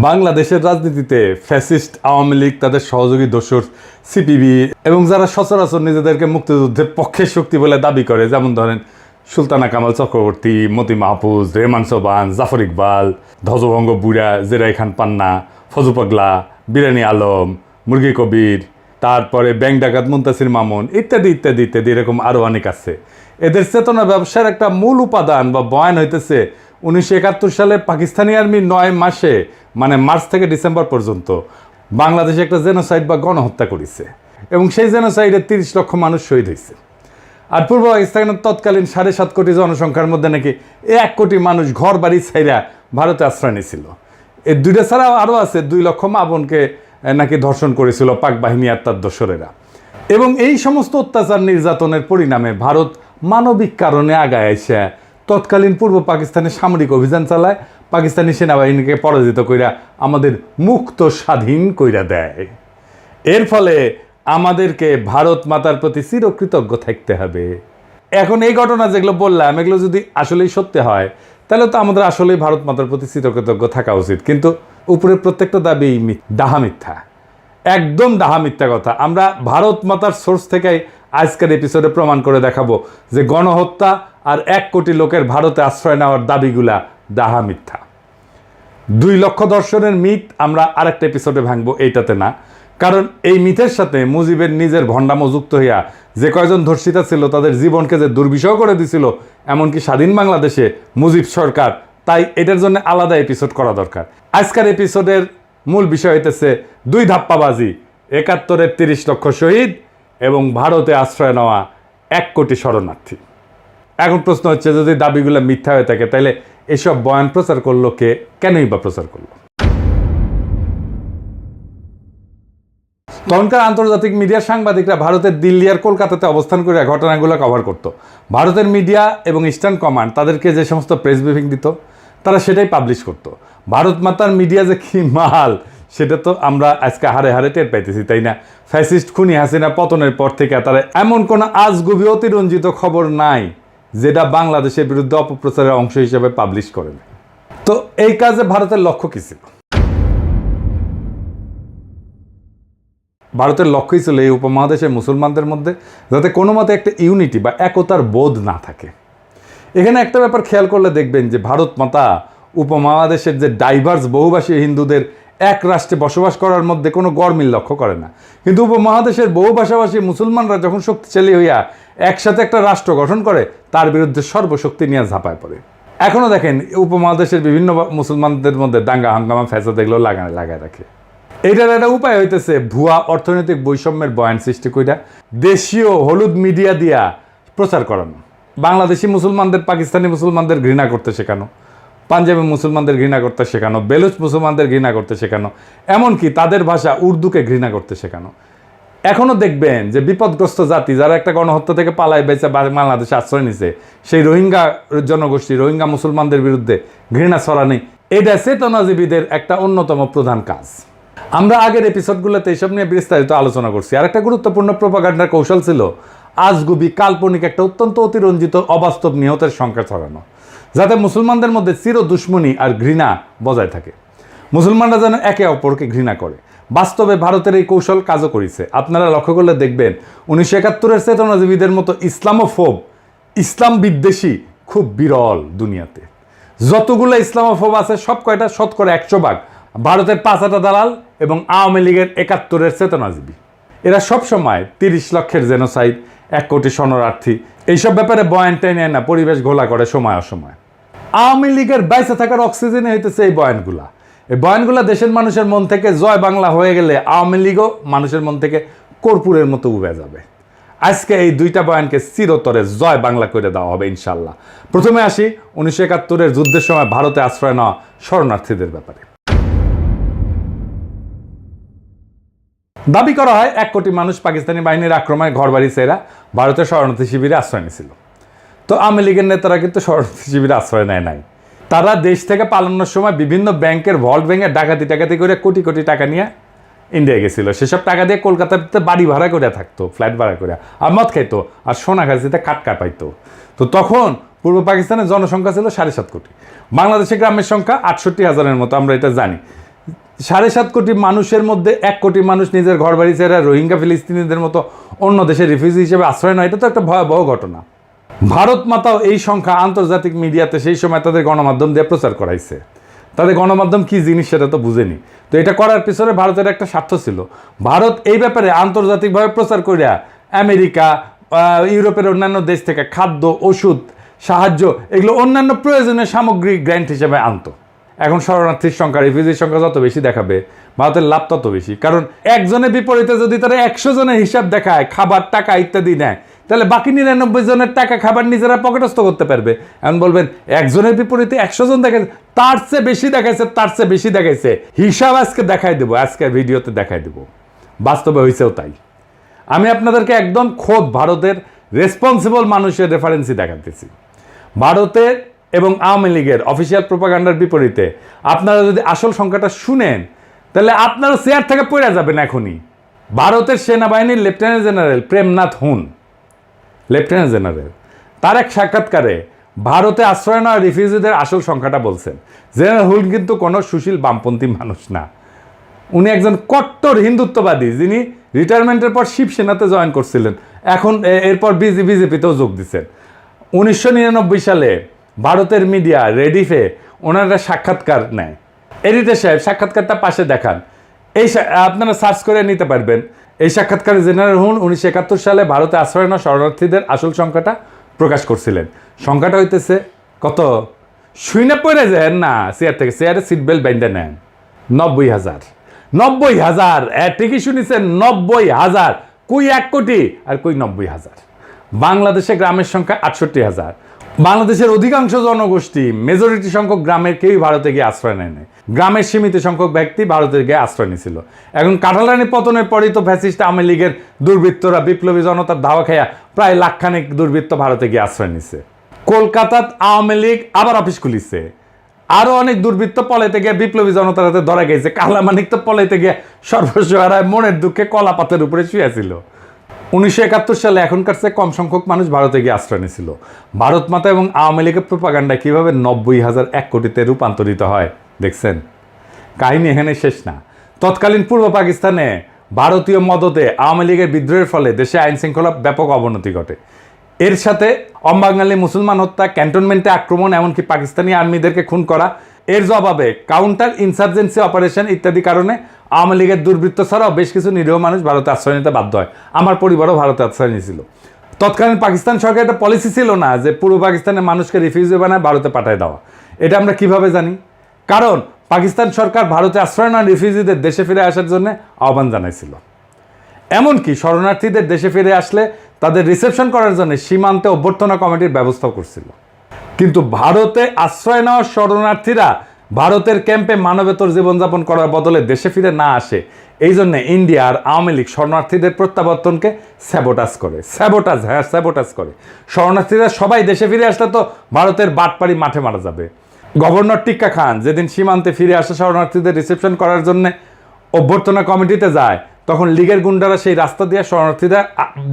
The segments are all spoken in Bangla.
বাংলাদেশের রাজনীতিতে ফ্যাসিস্ট আওয়ামী লীগ, তাদের সহযোগী দোসর সিপিবি এবং যারা সচরাচর নিজেদেরকে মুক্তিযুদ্ধের পক্ষের শক্তি বলে দাবি করে, যেমন ধরেন সুলতানা কামাল চক্রবর্তী, মতি মাহফুজ, রেহমান সোবহান, জাফর ইকবাল, ধ্বজভঙ্গ বুড়া, জেরাই খান পান্না, ফজু পাগলা, বিরানি আলম, মুরগি কবির, তারপরে ব্যাংক ডাকাত মুনতাসির মামুন ইত্যাদি ইত্যাদি ইত্যাদি, এরকম আরও অনেক আছে। এদের চেতনা ব্যবসার একটা মূল উপাদান বা বয়ান হইতেছে 1971 সালে পাকিস্তানি আর্মি 9 মাসে, মানে মার্চ থেকে ডিসেম্বর পর্যন্ত বাংলাদেশে একটা জেনোসাইড বা গণহত্যা করেছে এবং সেই জেনোসাইডে 30 লক্ষ মানুষ শহীদ হয়েছে। আর পূর্ব পাকিস্তানের তৎকালীন 7.5 কোটি জনসংখ্যার মধ্যে নাকি 1 কোটি মানুষ ঘর বাড়ি ছাইরা ভারতে আশ্রয় নিয়েছিল। এই দুইটা ছাড়াও আরও আছে, 2 লক্ষ মা বোনকে নাকি ধর্ষণ করেছিল পাক বাহিনী আর তার দোসরেরা। এবং এই সমস্ত অত্যাচার নির্যাতনের পরিণামে ভারত মানবিক কারণে আগায় এসে তৎকালীন পূর্ব পাকিস্তানে সামরিক অভিযান চালায়, পাকিস্তানি সেনাবাহিনীকে পরাজিত কইরা আমাদের মুক্ত স্বাধীন কইরা দেয়। এর ফলে আমাদেরকে ভারত মাতার প্রতি চিরকৃতজ্ঞ থাকতে হবে। এখন এই ঘটনা যেগুলো বললাম, এগুলো যদি আসলেই সত্যি হয় তাহলে তো আমাদের আসলেই ভারত মাতার প্রতি চিরকৃতজ্ঞ থাকা উচিত। কিন্তু উপরের প্রত্যেকটা দাবি ডাহা মিথ্যা, একদম ডাহা মিথ্যা কথা। আমরা ভারত মাতার সোর্স থেকেই আজকের এপিসোডে প্রমাণ করে দেখাবো যে গণহত্যা আর 1 কোটি লোকের ভারতে আশ্রয় নেওয়ার দাবিগুলা ডাহা মিথ্যা। 2 লক্ষ দর্শনের মিথ আমরা আরেকটা এপিসোডে ভাঙবো, এইটাতে না। কারণ এই মিথের সাথে মুজিবের নিজের ভণ্ডামো যুক্ত হইয়া যে কয়জন ধর্ষিতা ছিল তাদের জীবনকে যে দুর্বিষহ করে দিছিল, এমনকি স্বাধীন বাংলাদেশে মুজিব সরকার, তাই এটার জন্য আলাদা এপিসোড করা দরকার। আজকের এপিসোডের মূল বিষয় হইতেছে 2 ধাপ্পাবাজি, 71-এর 30 লক্ষ শহীদ এবং ভারতে আশ্রয় নেওয়া 1 কোটি শরণার্থী। এখন প্রশ্ন হচ্ছে, যদি দাবিগুলো মিথ্যা হয়ে থাকে তাহলে এসব বয়ান প্রচার করলো কে, কেনই বা প্রচার করলো? তখনকার আন্তর্জাতিক মিডিয়ার সাংবাদিকরা ভারতের দিল্লি আর কলকাতাতে অবস্থান করে ঘটনাগুলো কভার করত। ভারতের মিডিয়া এবং ইস্টার্ন কমান্ড তাদেরকে যে সমস্ত প্রেস ব্রিফিং দিত তারা সেটাই পাবলিশ করত। ভারত মাতার মিডিয়া যে কি মাল সেটা তো আমরা আজকে হারে হারে টের পাইতেছি, তাই না? ফ্যাসিস্ট খুনি হাসিনা পতনের পর থেকে তারা এমন কোনো আজগুবি অতিরঞ্জিত খবর নাই যেটা বাংলাদেশের বিরুদ্ধে অপপ্রচারের অংশ হিসেবে পাবলিশ করেন। তো এই কাজে ভারতের লক্ষ্য কী ছিল? ভারতের লক্ষ্যই ছিল এই উপমহাদেশের মুসলমানদের মধ্যে যাতে কোনো মতে একটা ইউনিটি বা একতার বোধ না থাকে। এখানে একটা ব্যাপার খেয়াল করলে দেখবেন যে ভারত মাতা উপমহাদেশের যে ডাইভার্স বহুভাষী হিন্দুদের এক রাষ্ট্রে বসবাস করার মধ্যে কোনো গরমিল লক্ষ্য করে না। কিন্তু উপমহাদেশের বহুভাষাভাষী মুসলমানরা যখন শক্তিশালী হইয়া একসাথে একটা রাষ্ট্র গঠন করে, তার বিরুদ্ধে সর্বশক্তি নিয়ে ঝাঁপায় পড়ে। এখনও দেখেন উপমহাদেশের বিভিন্ন মুসলমানদের মধ্যে দাঙ্গা হাঙ্গামা ফ্যাসাদ এগুলো লাগায় রাখে। এইটার একটা উপায় হইতেছে ভুয়া অর্থনৈতিক বৈষম্যের বয়ান সৃষ্টি কইরা দেশীয় হলুদ মিডিয়া দিয়া প্রচার করানো। বাংলাদেশি মুসলমানদের পাকিস্তানি মুসলমানদের ঘৃণা করতে শেখানো, পাঞ্জাবি মুসলমানদের ঘৃণা করতে শেখানো, বেলুচ মুসলমানদের ঘৃণা করতে শেখানো, এমনকি তাদের ভাষা উর্দুকে ঘৃণা করতে শেখানো। এখনও দেখবেন যে বিপদগ্রস্ত জাতি যারা একটা গণহত্যা থেকে পালায় বেঁচে বাংলাদেশে আশ্রয় নিছে, সেই রোহিঙ্গা জনগোষ্ঠী, রোহিঙ্গা মুসলমানদের বিরুদ্ধে ঘৃণা ছড়ানি, এটা চেতনাজীবীদের একটা অন্যতম প্রধান কাজ। আমরা আগের এপিসোডগুলোতে এইসব নিয়ে বিস্তারিত আলোচনা করছি। আর একটা গুরুত্বপূর্ণ প্রোপাগান্ডার কৌশল ছিল আজগুবি কাল্পনিক একটা অত্যন্ত অতিরঞ্জিত অবাস্তব নিহতের সংখ্যা ছড়ানো, যাতে মুসলমানদের মধ্যে চির দুশ্মনী আর ঘৃণা বজায় থাকে, মুসলমানরা যেন একে অপরকে ঘৃণা করে। বাস্তবে ভারতের এই কৌশল কাজও করেছে। আপনারা লক্ষ্য করলে দেখবেন 1971-এর চেতনাজীবীদের মতো ইসলামোফোব, ইসলাম বিদ্বেষী খুব বিরল দুনিয়াতে। যতগুলো ইসলামোফোব আছে সব কয়টা শতকরা 100% ভারতের 5 দালাল এবং আওয়ামী লীগের 71-এর চেতনাজীবী। এরা সবসময় 30 লক্ষের জেনোসাইড, 1 কোটি শরণার্থী এইসব ব্যাপারে বয়ান টেনে না পরিবেশ ঘোলা করে সময় অসময়। আওয়ামী লীগের বাইসে থাকার অক্সিজেনে হইতেছে এই বয়ানগুলা। এই বয়ানগুলা দেশের মানুষের মন থেকে জয় বাংলা হয়ে গেলে আওয়ামী লীগও মানুষের মন থেকে কর্পূরের মতো উবে যাবে। আজকে এই 2টা বয়ানকে চিরতরে জয় বাংলা করে দেওয়া হবে ইনশাল্লাহ। প্রথমে আসি 1971-এর যুদ্ধের সময় ভারতে আশ্রয় নেওয়া শরণার্থীদের ব্যাপারে। দাবি করা হয় 1 কোটি মানুষ পাকিস্তানি বাহিনীর আক্রমণে ঘরবাড়ি ছেড়া ভারতের শরণার্থী শিবিরে আশ্রয় নিয়েছিল। তো আওয়ামী লীগের নেতারা কিন্তু শরণার্থী শিবিরে আশ্রয় নেয় নাই। তারা দেশ থেকে পালানোর সময় বিভিন্ন ব্যাংকের ভল্ট ভেঙে ডাকাতি করে কোটি কোটি টাকা নিয়ে ইন্ডিয়া গেছিল। সেসব টাকা দিয়ে কলকাতাতে বাড়ি ভাড়া করে থাকতো, ফ্ল্যাট ভাড়া করে, আর মদ খাইতো, আর সোনা খাইতে কাটকা পাইতো। তো তখন পূর্ব পাকিস্তানের জনসংখ্যা ছিল 7.5 কোটি। বাংলাদেশের গ্রামের সংখ্যা 68,000-এর মতো, আমরা এটা জানি। 7.5 কোটি মানুষের মধ্যে 1 কোটি মানুষ নিজের ঘর বাড়ি ছেড়ে রোহিঙ্গা ফিলিস্তিনিদের মতো অন্য দেশের রিফিউজি হিসেবে আশ্রয় নেয়, এটা তো একটা ভয়াবহ ঘটনা। ভারত মাতাও এই সংখ্যা আন্তর্জাতিক মিডিয়াতে সেই সময় তাদের গণমাধ্যম দিয়ে প্রচার করাইছে। তাদের গণমাধ্যম কি জিনিস সেটা তো বুঝেনি। তো এটা করার পিছনে ভারতের একটা স্বার্থ ছিল। ভারত এই ব্যাপারে আন্তর্জাতিকভাবে প্রচার করিয়া আমেরিকা, ইউরোপের অন্যান্য দেশ থেকে খাদ্য, ওষুধ, সাহায্য, এগুলো অন্যান্য প্রয়োজনীয় সামগ্রিক গ্র্যান্ট হিসেবে আনতো। এখন শরণার্থীর সংখ্যা, রিফিউজির সংখ্যা যত বেশি দেখাবে, ভারতের লাভ তত বেশি। কারণ একজনের বিপরীতে যদি তারা 100 জনের হিসাব দেখায়, খাবার, টাকা ইত্যাদি নেয়, তাহলে বাকি 99 জনের টাকা, খাবার নিজেরা পকেটস্থ করতে পারবে। এখন বলবেন একজনের বিপরীতে 100 জন দেখাচ্ছে, তার চেয়ে বেশি দেখাইছে, তার চেয়ে বেশি দেখাইছে, হিসাব আজকে দেখাই দেবো, আজকের ভিডিওতে দেখাই দেবো। বাস্তবে হয়েছেও তাই। আমি আপনাদেরকে একদম খোদ ভারতের রেসপন্সিবল মানুষের রেফারেন্সই দেখাতেছি। ভারতের এবং আওয়ামী লীগের অফিসিয়াল প্রোপাগান্ডার বিপরীতে আপনারা যদি আসল সংখ্যাটা শুনেন, তাহলে আপনারা চেয়ার থেকে পড়ে যাবেন এখনই। ভারতের সেনাবাহিনীর লেফটেন্যান্ট জেনারেল প্রেমনাথ হুন, লেফটেন্যান্ট জেনারেল, তার এক সাক্ষাৎকারে ভারতে আশ্রয় নেওয়া রিফিউজিদের আসল সংখ্যাটা বলছেন। জেনারেল হুন কিন্তু কোনো সুশীল বামপন্থী মানুষ না, উনি একজন কট্টর হিন্দুত্ববাদী, যিনি রিটায়ারমেন্টের পর শিবসেনাতে জয়েন করছিলেন, এখন এরপর বিজেপিতেও যোগ দিচ্ছেন। 1999 সালে ভারতের মিডিয়া রেডিফে ওনারা সাক্ষাৎকার নেয়। এডিটর সাহেব সাক্ষাৎকারটা পাশে দেখান, এই আপনারা সার্চ করে নিতে পারবেন। এই সাক্ষাৎকারে জেনারেল হুন 1971 সালে ভারতে আশ্রয় নেওয়া শরণার্থীদের আসল সংখ্যাটা প্রকাশ করছিলেন। সংখ্যাটা হইতেছে কত? শুইনা পড়ে যায় না চেয়ার থেকে, চেয়ারে সিট বেল্ট বেঁধে নেন। 90,000। 90,000, ঠিকই শুনেছেন, 90,000। কই 1 কোটি আর কই 90,000। বাংলাদেশে গ্রামের সংখ্যা 68,000। বাংলাদেশের অধিকাংশ জনগোষ্ঠী, মেজরিটি সংখ্যক গ্রামের কেউই ভারতে গিয়ে আশ্রয় নেয় নাই। গ্রামের সীমিত সংখ্যক ব্যক্তি ভারতে গিয়ে আশ্রয় নিয়েছিল। এখন কাঁঠালরানী পতনের পরই তো ফ্যাসিস্ট আওয়ামী লীগের দুর্বৃত্তরা বিপ্লবী জনতার ধাওয়া খাইয়া প্রায় লাখখানেক দুর্বৃত্ত ভারতে গিয়ে আশ্রয় নিছে। কলকাতাত আওয়ামী লীগ আবার অফিস খুলিছে। আরো অনেক দুর্বৃত্ত পলাইতে গিয়ে বিপ্লবী জনতার হাতে ধরা গেছে। কালামানিক তো পলাইতে গিয়ে সর্বস্ব হারায় মনের দুঃখে কলা পাতের উপরে শুয়েছিল। 1971 সালে এখনকার চেয়ে কম সংখ্যক মানুষ ভারতে গিয়ে আশ্রয় নিয়েছিল। ভারত মাতা এবং আওয়ামী লীগের প্রোপাগান্ডা কিভাবে 90,000 1 কোটিতে রূপান্তরিত হয় দেখছেন। কাহিনী এখানে শেষ না। তৎকালীন পূর্ব পাকিস্তানে ভারতীয় মদতে আওয়ামী লীগের বিদ্রোহের ফলে দেশে আইন শৃঙ্খলা ব্যাপক অবনতি ঘটে। এর সাথে অবাঙালি মুসলমান হত্যা, ক্যান্টনমেন্টে আক্রমণ, এমনকি পাকিস্তানি আর্মিদেরকে খুন করা, এর জবাবে কাউন্টার ইনসার্জেন্সি অপারেশন ইত্যাদি কারণে আওয়ামী লীগের দুর্বৃত্ত ছাড়াও বেশ কিছু নিরীহ মানুষ ভারতে আশ্রয় নিতে বাধ্য হয়। আমার পরিবারও ভারতে আশ্রয় নিয়েছিল। তৎকালীন পাকিস্তান সরকার একটা পলিসি ছিল না যে পূর্ব পাকিস্তানের মানুষকে রিফিউজি বানায় ভারতে পাঠায় দেওয়া। এটা আমরা কিভাবে জানি? কারণ পাকিস্তান সরকার ভারতে আশ্রয় নেওয়া রিফিউজিদের দেশে ফিরে আসার জন্য আহ্বান জানাইছিল। এমনকি শরণার্থীদের দেশে ফিরে আসলে তাদের রিসেপশন করার জন্য সীমান্তে অভ্যর্থনা কমিটির ব্যবস্থাও করছিল। কিন্তু ভারতে আশ্রয় নেওয়া শরণার্থীরা ভারতের ক্যাম্পে মানবেতর জীবনযাপন করার বদলে দেশে ফিরে না আসে, এই জন্য ইন্ডিয়া আর আওয়ামী লীগ শরণার্থীদের প্রত্যাবর্তনকে স্যাবোটাজ করে। শরণার্থীরা সবাই দেশে ফিরে আসলে তো ভারতের বাটপাড়ি মাঠে মারা যাবে। গভর্নর টিক্কা খান যেদিন সীমান্তে ফিরে আসা শরণার্থীদের রিসেপশন করার জন্য অভ্যর্থনা কমিটিতে যায়, তখন লীগের গুন্ডারা সেই রাস্তা দিয়ে শরণার্থীরা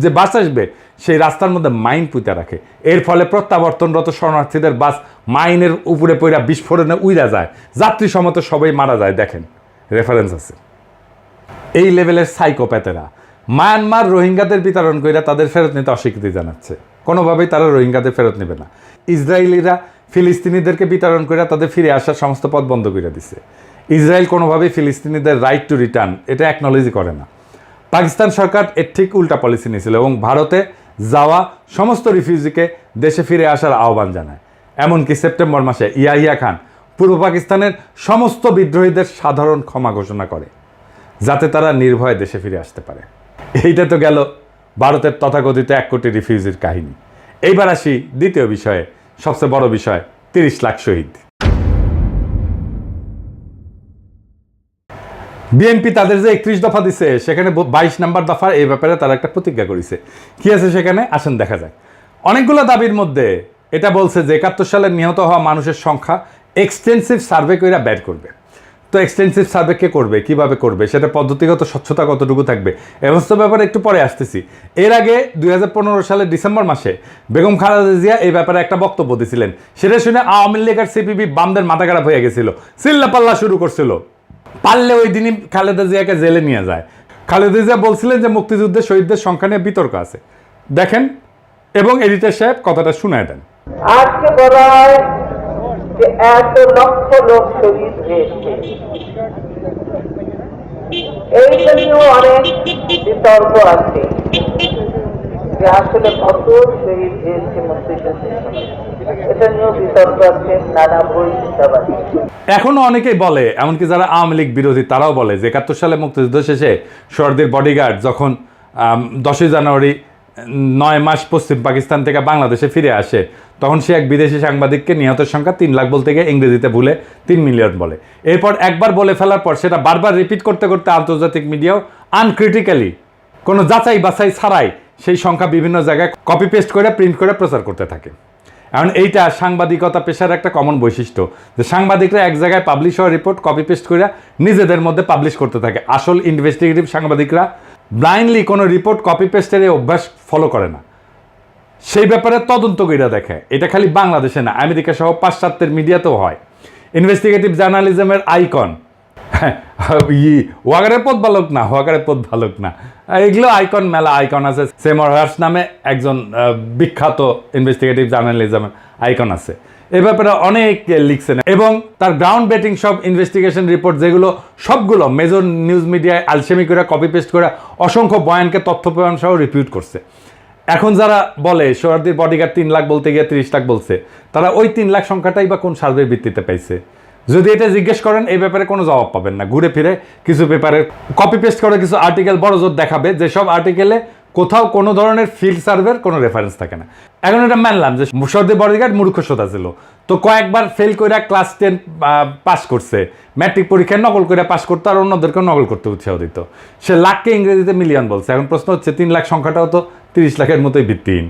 যে বাস আসবে সেই রাস্তার মধ্যে মাইন পুঁতে রাখে। এর ফলে প্রত্যাবর্তনরত শরণার্থীদের বাস মাইনের উপরে পড়া বিস্ফোরণে উইরা যায়, যাত্রী সমত সবাই মারা যায়। দেখেন, রেফারেন্স আছে। এই লেভেলের সাইকোপ্যাথেরা মায়ানমার রোহিঙ্গাদের বিতরণ করে তাদের ফেরত নিতে অস্বীকৃতি জানাচ্ছে। কোনোভাবেই তারা রোহিঙ্গাদের ফেরত নেবে না। ইসরায়েলিরা ফিলিস্তিনিদেরকে বিতরণ করে তাদের ফিরে আসার সমস্ত পথ বন্ধ করে দিছে। ইসরায়েল কোনোভাবেই ফিলিস্তিনিদের রাইট টু রিটার্ন এটা অ্যাকনোলেজই করে না। পাকিস্তান সরকার এর ঠিক উল্টা পলিসি নিয়েছিল এবং ভারতে যাওয়া সমস্ত রিফিউজিকে দেশে ফিরে আসার আহ্বান জানায়। এমনকি সেপ্টেম্বর মাসে ইয়াহিয়া খান পূর্ব পাকিস্তানের সমস্ত বিদ্রোহীদের সাধারণ ক্ষমা ঘোষণা করে, যাতে তারা নির্ভয়ে দেশে ফিরে আসতে পারে। এইটা তো গেল ভারতের তথাকথিত 1 কোটি রিফিউজির কাহিনী। এইবার আসি দ্বিতীয় বিষয়ে, সবচেয়ে বড় বিষয়, 30 লাখ শহীদ। বিএনপি তাদের যে 31 দফা দিছে, সেখানে 22 নম্বর দফা এই ব্যাপারে তারা একটা প্রতিজ্ঞা করেছে। কি আছে সেখানে আসেন দেখা যায়। অনেকগুলো দাবির মধ্যে এটা বলছে যে 71 সালে নিহত হওয়া মানুষের সংখ্যা এক্সটেন্সিভ সার্ভে করে বের করবে। তো এক্সটেন্সিভ সার্ভে কে করবে, কিভাবে করবে, সেটা পদ্ধতিগত স্বচ্ছতা কতটুকু থাকবে, এমস্ত ব্যাপারে একটু পরে আসতেছি। এর আগে 2015 সালের ডিসেম্বর মাসে বেগম খালেদা জিয়া এই ব্যাপারে একটা বক্তব্য দিয়েছিলেন। সেটা শুনে আওয়ামী লীগ আর সিপিবি বামদের মাথা খারাপ হয়ে গেছিল, চিল্লাপাল্লা শুরু করছিল। পারলে ওই দিনই খালেদা জিয়াকে জেলে নিয়ে যায়। খালেদা জিয়া বলছিলেন যে মুক্তিযুদ্ধে শহীদদের সংখ্যা নিয়ে বিতর্ক আছে, দেখেন এবং এডিটর সাহেব কথাটা শুনায় দেন। আজকে বলা হয় যে 1 লক্ষ লোক শহীদ হয়েছে, এইটা নিয়েও অনেক বিতর্ক আছে যে আসলে কত শহীদ হয়েছে মুক্তিযুদ্ধের সময়, এটা নিয়েও বিতর্ক আছে, নানা বই হিসাব আছে। এখনো অনেকেই বলে, এমনকি যারা আওয়ামী লীগ বিরোধী তারাও বলে যে 71 সালে মুক্তিযুদ্ধ শেষে সোহরাওয়ার্দীর বডিগার্ড যখন 10ই জানুয়ারি 9 মাস পশ্চিম পাকিস্তান থেকে বাংলাদেশে ফিরে আসে, তখন সে এক বিদেশি সাংবাদিককে নিহতের সংখ্যা 3 লাখ বলতে গিয়ে ইংরেজিতে ভুলে 3 মিলিয়ন বলে। এরপর একবার বলে ফেলার পর সেটা বারবার রিপিট করতে করতে আন্তর্জাতিক মিডিয়াও আনক্রিটিক্যালি কোনো যাচাই বাছাই ছাড়াই সেই সংখ্যা বিভিন্ন জায়গায় কপি পেস্ট করে প্রিন্ট করে প্রচার করতে থাকে। এখন এইটা সাংবাদিকতা পেশার একটা কমন বৈশিষ্ট্য যে সাংবাদিকরা এক জায়গায় পাবলিশ হওয়া রিপোর্ট কপি পেস্ট করে নিজেদের মধ্যে পাবলিশ করতে থাকে। আসল ইনভেস্টিগেটিভ সাংবাদিকরা ব্লাইন্ডলি কোনো রিপোর্ট কপি পেস্টের এই অভ্যাস ফলো করে না, সেই ব্যাপারে তদন্ত করে দেখে। এটা খালি বাংলাদেশে না, আমেরিকা সহ পাশ্চাত্যের মিডিয়াতেও হয়। ইনভেস্টিগেটিভ জার্নালিজমের আইকন ওয়াগারের পথ বালক না, ওয়াগারের পথ বালক না, এগুলো আইকন, মেলা আইকন আছে। সেমর হার্স নামে একজন বিখ্যাত ইনভেস্টিগেটিভ জার্নালিজমের আইকন আছে, এ ব্যাপারে অনেক লিখছেন এবং তার গ্রাউন্ড ব্রেকিং সব ইনভেস্টিগেশন রিপোর্ট যেগুলো সবগুলো মেজর নিউজ মিডিয়ায় আলসেমি করে কপি পেস্ট করে অসংখ্য বয়ানকে তথ্য প্রমাণ সহ রিপিউট করছে। এখন যারা বলে সোহরাওয়ার্দীর বডিগার্ড 3 লাখ বলতে গিয়ে 30 লাখ বলছে, তারা ওই 3 লাখ সংখ্যাটাই বা কোন সার্ভের ভিত্তিতে পাইছে? যদি এটা জিজ্ঞেস করেন এই ব্যাপারে কোনো জবাব পাবেন না। ঘুরে ফিরে কিছু পেপারে কপি পেস্ট করে কিছু আর্টিকেল বড় জোর দেখাবে, যেসব আর্টিকেলে কোথাও কোনো ধরনের ফিল্ড সার্ভের কোনো রেফারেন্স থাকে না। এখন এটা মানলাম যে সোহরাওয়ার্দীর বডিগার্ড মূর্খতা ছিল, তো কয়েকবার ফেল করে ক্লাস 10 পাস করছে, ম্যাট্রিক পরীক্ষায় নকল করে পাস করতো আর অন্যদেরকেও নকল করতে উৎসাহ দিত। সে লাখকে ইংরেজিতে মিলিয়ন বলছে। এখন প্রশ্ন হচ্ছে 3 লাখ সংখ্যাটাও তো 30 লাখের মতোই ভিত্তিহীন,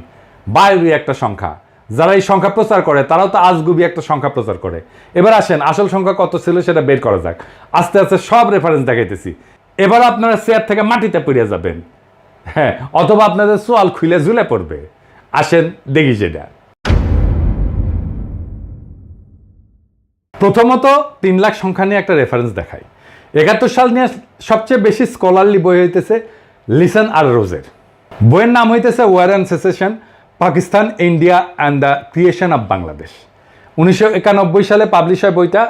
বাইরে একটা সংখ্যা। যারা এই সংখ্যা প্রচার করে তারাও তো আজগুবি একটা সংখ্যা প্রচার করে। এবার আসেন আসল সংখ্যা কত ছিল সেটা বের করা যাক। আস্তে আস্তে সব রেফারেন্স দেখাইতেছি, এবার আপনারা চেয়ার থেকে মাটিতে পড়ে যাবেন, হ্যাঁ, অথবা আপনাদের সোয়াল খুলে ঝুলে পড়বে। আসেন দেখি সেটা। প্রথমত 3 লাখ সংখ্যা নিয়ে একটা রেফারেন্স দেখাই। 71 সাল নিয়ে সবচেয়ে বেশি স্কলারলি বই হইতেছে লিসন আর রোজের। বইয়ের নাম হইতেছে war and secession, Pakistan, India and the creation of Bangladesh. 1991 সালে পাবলিশ হয় বইটা।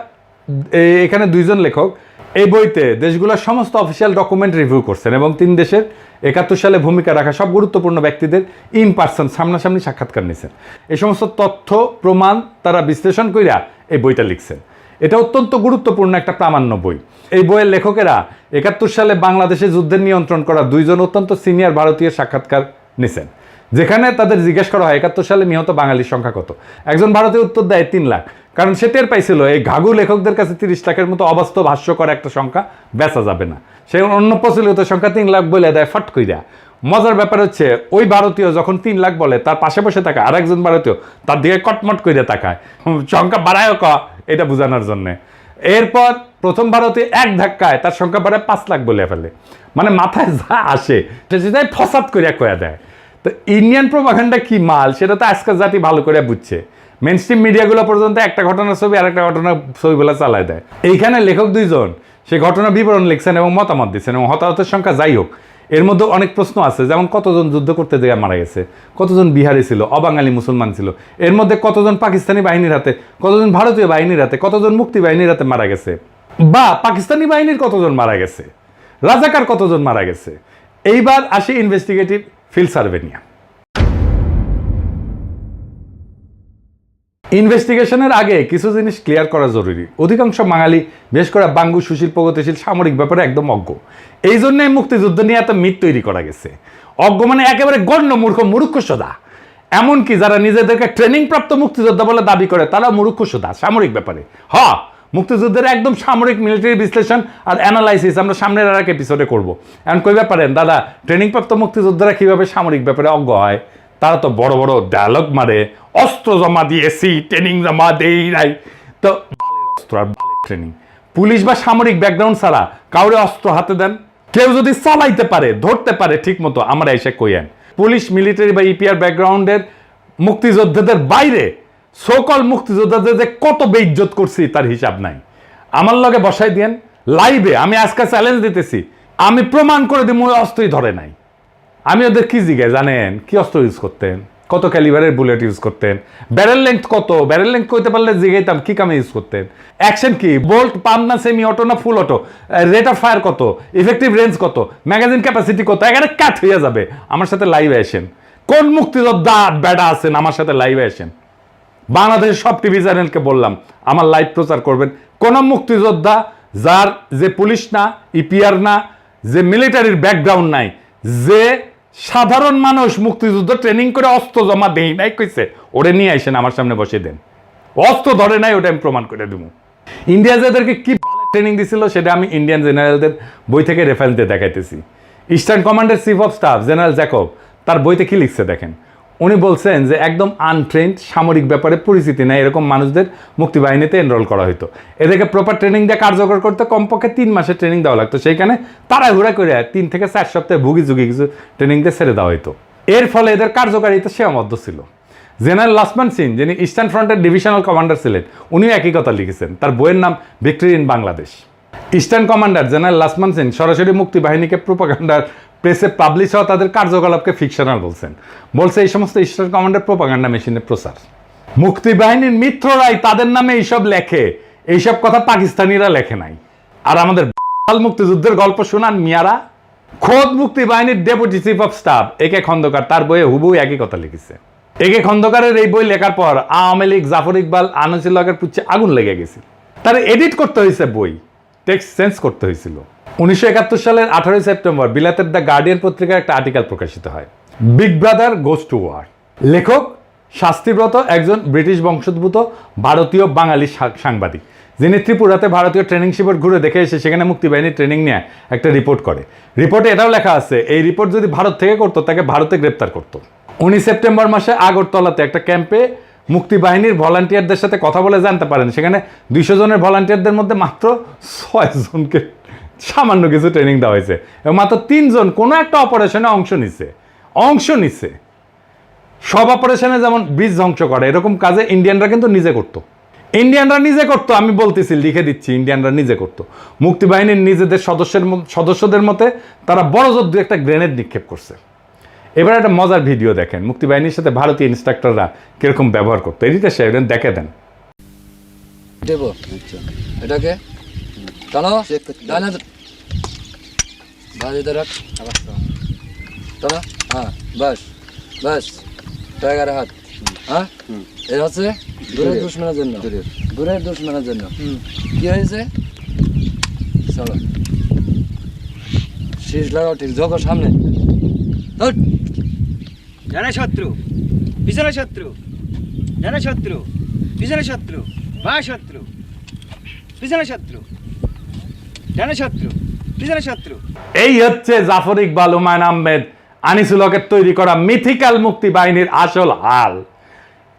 এখানে 2 জন লেখক এই বইতে দেশগুলোর সমস্ত অফিসিয়াল ডকুমেন্ট রিভিউ করছেন এবং 3 দেশের 71 সালে ভূমিকা রাখা সব গুরুত্বপূর্ণ ব্যক্তিদের ইন পার্সন সামনাসামনি সাক্ষাৎকার নিয়েছেন। এই সমস্ত তথ্য প্রমাণ তারা বিশ্লেষণ কইরা এই বইটা লিখছেন। এটা অত্যন্ত গুরুত্বপূর্ণ একটা প্রামাণ্য বই। এই বইয়ের লেখকেরা 71 সালে বাংলাদেশে যুদ্ধের নিয়ন্ত্রণ করা 2 জন অত্যন্ত সিনিয়র ভারতীয় সাক্ষাৎকার নিয়েছেন, যেখানে তাদের জিজ্ঞেস করা হয় 71 সালে নিহত বাঙালির সংখ্যা কত। একজন ভারতীয় উত্তর দেয় 3 লাখ, কারণ সে টের পাইছিল এই ঘাঘু লেখকদের কাছে 30 লাখের মতো অবাস্তব হাস্যকর একটা সংখ্যা বেচা যাবে না। সে অন্য প্রচলিত সংখ্যা 3 লাখ বলে দেয় ফট কইরা। মজার ব্যাপার হচ্ছে ওই ভারতীয় যখন 3 লাখ বলে তার পাশে বসে থাকা আর একজন ভারতীয় তার দিকে কটমট করে তাকায়, সংখ্যা বাড়ায় ক এটা বোঝানোর জন্যে। এরপর প্রথম ভারতীয় এক ধাক্কায় তার সংখ্যা বাড়ায় 5 লাখ বলে ফেলে। মানে মাথায় যা আসে সেটাই ফসাদ করিয়া কয়া দেয়। তো ইন্ডিয়ান প্রোপাগান্ডা কি মাল সেটা তো আজকাল জাতি ভালো করে বুঝছে। মেন স্ট্রিম মিডিয়াগুলো পর্যন্ত একটা ঘটনার ছবি আর একটা ঘটনার ছবিগুলো চালায় দেয়। এইখানে লেখক 2 জন সে ঘটনার বিবরণ লিখছেন এবং মতামত দিচ্ছেন, এবং হতাহতের সংখ্যা যাই হোক এর মধ্যে অনেক প্রশ্ন আছে, যেমন কতজন যুদ্ধ করতে গিয়ে মারা গেছে, কতজন বিহারি ছিল, অবাঙালি মুসলমান ছিল, এর মধ্যে কতজন পাকিস্তানি বাহিনীর হাতে, কতজন ভারতীয় বাহিনীর হাতে, কতজন মুক্তি বাহিনীর হাতে মারা গেছে, বা পাকিস্তানি বাহিনীর কতজন মারা গেছে, রাজাকার কতজন মারা গেছে। এইবার আসি ইনভেস্টিগেটিভ ফিল্ড সার্ভে নিয়ে। ইনভেস্টিগেশনের আগে কিছু জিনিস ক্লিয়ার করা জরুরি। অধিকাংশ বাঙালি, বিশেষ করে বাঙ্গু, সুশীল, প্রগতিশীল, সামরিক ব্যাপারে একদম অজ্ঞ। এই জন্যই মুক্তিযুদ্ধ নিয়ে এত মিথ তৈরি করা গেছে। অজ্ঞ মানে একেবারে গণ্য মূর্খ সোদা। এমনকি যারা নিজেদেরকে ট্রেনিং প্রাপ্ত মুক্তিযোদ্ধা বলে দাবি করে তারা মূর্খ সোদা সামরিক ব্যাপারে। মুক্তিযুদ্ধের একদম সামরিক মিলিটারি বিশ্লেষণ আর অ্যানালাইসিস আমরা সামনের আর এক এপিসোডে করবো। এখন কইবা পারেন দাদা ট্রেনিং প্রাপ্ত মুক্তিযোদ্ধারা কিভাবে সামরিক ব্যাপারে অজ্ঞ হয়? তারা তো বড় বড় ডায়লগ মারে, অস্ত্র জমা দিয়েছি, ট্রেনিং জমা দেই নাই। তো অস্ত্র আর ট্রেনিং, পুলিশ বা সামরিক ব্যাকগ্রাউন্ড ছাড়া কাউরে অস্ত্র হাতে দেন? কেউ যদি চালাইতে পারে, ধরতে পারে ঠিক মতো, আমরা এসে কইয়েন। পুলিশ, মিলিটারি বা ইপিআর ব্যাকগ্রাউন্ডের মুক্তিযোদ্ধাদের বাইরে সকল মুক্তিযোদ্ধাদের যে কত বেইজ্জত করছি তার হিসাব নাই। আমার লগে বসাই দিয়েন, লাইভে আমি আজকে চ্যালেঞ্জ দিতেছি, আমি প্রমাণ করে দিব ওই অস্ত্রই ধরে নাই। আমি ওদের কি জিজ্ঞাসা জানেন, কি অস্ত্র ইউজ করতেন, কত ক্যালিবারের বুলেট ইউজ করতেন, ব্যারেল লেংথ কত, ব্যারেল লেংথ কইতে পারলে জিজ্ঞাইতাম কি কামে ইউজ করতেন, অ্যাকশন কি, বোল্ট পাম্প না সেমি অটো না ফুল অটো, রেট অফ ফায়ার কত, ইফেক্টিভ রেঞ্জ কত, ম্যাগাজিন ক্যাপাসিটি কত, এখানে কাট হয়ে যাবে। আমার সাথে লাইভে আসেন, কোন মুক্তিযোদ্ধা বেড়া আছেন আমার সাথে লাইভে আসেন। বাংলাদেশের সব টিভি চ্যানেলকে বললাম আমার লাইভ প্রচার করবেন। কোন মুক্তিযোদ্ধা যার যে পুলিশ না, ইপিআর না, যে মিলিটারির ব্যাকগ্রাউন্ড নাই, যে সাধারণ মানুষ মুক্তিযুদ্ধ ট্রেনিং করে অস্ত্র জমা দেই নাই কইছে, ওরে নিয়ে আসেন আমার সামনে বসে দেন। অস্ত্র ধরে নাই ওটা আমি প্রমাণ করে দেবো। ইন্ডিয়া যাদেরকে কি ট্রেনিং দিছিল সেটা আমি ইন্ডিয়ান জেনারেলদের বই থেকে রেফারেন্স দিয়ে দেখাইতেছি। ইস্টার্ন কমান্ডের chief of staff general Jacob তার বইতে কি লিখছে দেখেন। উনি বলছেন যে একদম আনট্রেন্ড, সামরিক ব্যাপারে পরিচিতি নেই এরকম মানুষদের মুক্তিবাহিনীতে এনরোল করা হতো। এদেরকে প্রপার ট্রেনিং দিয়ে কার্যকর করতে কমপক্ষে 3 মাসের ট্রেনিং দেওয়া লাগতো। সেইখানে তাড়াহুড়া করে 3 থেকে 4 সপ্তাহে ভুগি ঝুঁকি কিছু ট্রেনিং দিয়ে ছেড়ে দেওয়া হতো। এর ফলে এদের কার্যকারিতা সীমাবদ্ধ ছিল। জেনারেল লাসমান সিং, যিনি ইস্টার্ন ফ্রন্টের ডিভিশনাল কমান্ডার ছিলেন, উনিও একই কথা লিখেছেন। তার বইয়ের নাম victory in Bangladesh. Eastern commander general Lachhman Singh সরাসরি মুক্তিবাহিনীকে প্রোপাগান্ডার প্রেসে পাবলিশ হওয়া তাদের কার্যকলাপকে ফিকশনাল বলছেন। বলছে এই সমস্ত ইস্টার্ন কমান্ডার প্রোপাগান্ডা মেশিনের প্রচার। মুক্তিবাহিনীর মিত্ররাই তাদের নামে এইসব লেখে, এইসব কথা পাকিস্তানিরা লেখে নাই। আর আমাদের মুক্তিযুদ্ধের গল্প শোনান মিয়ারা। খোদ মুক্তিবাহিনীর ডেপুটি চিফ অফ স্টাফ একে খন্দকার তার বইয়ে হুবহু একই কথা লিখেছে। একে খন্দকারের এই বই লেখার পর আওয়ামী লীগ, জাফর ইকবাল, আনিসুল্লাহের পুচ্ছে আগুন লেগে গেছিল। তার এডিট করতে হয়েছে বই, টেক্সট চেঞ্জ করতে হয়েছিল। 1971 সালের 18 সেপ্টেম্বর বিলাতের দ্য গার্ডিয়ান পত্রিকার একটা আর্টিকেল প্রকাশিত হয়, big brother goes to war. লেখক শাস্তিব্রত একজন ব্রিটিশ বংশোদ্ভূত ভারতীয় বাঙালি সাংবাদিক, যিনি ত্রিপুরাতে ভারতীয় ট্রেনিং শিবির ঘুরে দেখে এসে সেখানে মুক্তিবাহিনীর ট্রেনিং নিয়ে একটা রিপোর্ট করে। রিপোর্টে এটাও লেখা আছে এই রিপোর্ট যদি ভারত থেকে করতো তাকে ভারতে গ্রেপ্তার করতো। 19 সেপ্টেম্বর মাসে আগরতলাতে একটা ক্যাম্পে মুক্তিবাহিনীর ভলান্টিয়ারদের সাথে কথা বলে জানতে পারেন সেখানে 200 জনের ভলান্টিয়ারদের মধ্যে মাত্র 6 জনকে সামান্য কিছু ট্রেনিং দেওয়া হয়েছে এবং মাত্র 3 জন কোনো একটা অপারেশনে অংশ নিছে। সব অপারেশনে যেমন বীজ ধ্বংস করে এরকম কাজে ইন্ডিয়ানরা কিন্তু নিজে করতো। আমি বলতেছি, লিখে দিচ্ছি, ইন্ডিয়ানরা নিজে করতো। মুক্তিবাহিনীর নিজেদের সদস্যদের মতে তারা বড় জোর একটা গ্রেনেড নিক্ষেপ করছে। এবার একটা মজার ভিডিও দেখেন মুক্তিবাহিনীর সাথে ভারতীয় ইনস্ট্রাক্টররা কিরকম ব্যবহার করতো। এদিকে সে দেখে দেন। এটাকে টানো, ডানে বাজিতে রাখ, টানো, হ্যাঁ বাস বাস, টাইগার হাত, হ্যাঁ এর হচ্ছে দূরের দুশ্মনের জন্য, দূরের দুশ্মনের জন্য। কি হয়েছে চলো শীষ লাগাও, ঠিক ঝোঁকো সামনে, জানে শত্রু, পিছনে শত্রু, জানে শত্রু, পিছনে শত্রু, বাঁ শত্রু, পিছনে শত্রু, জানে শত্রু, পিছনে শত্রু। এই হচ্ছে জাফর ইকবাল, হুমায়ুন আহমেদ, আনিসুল হকের তৈরি করা মিথিক্যাল মুক্তিবাহিনীর আসল হাল।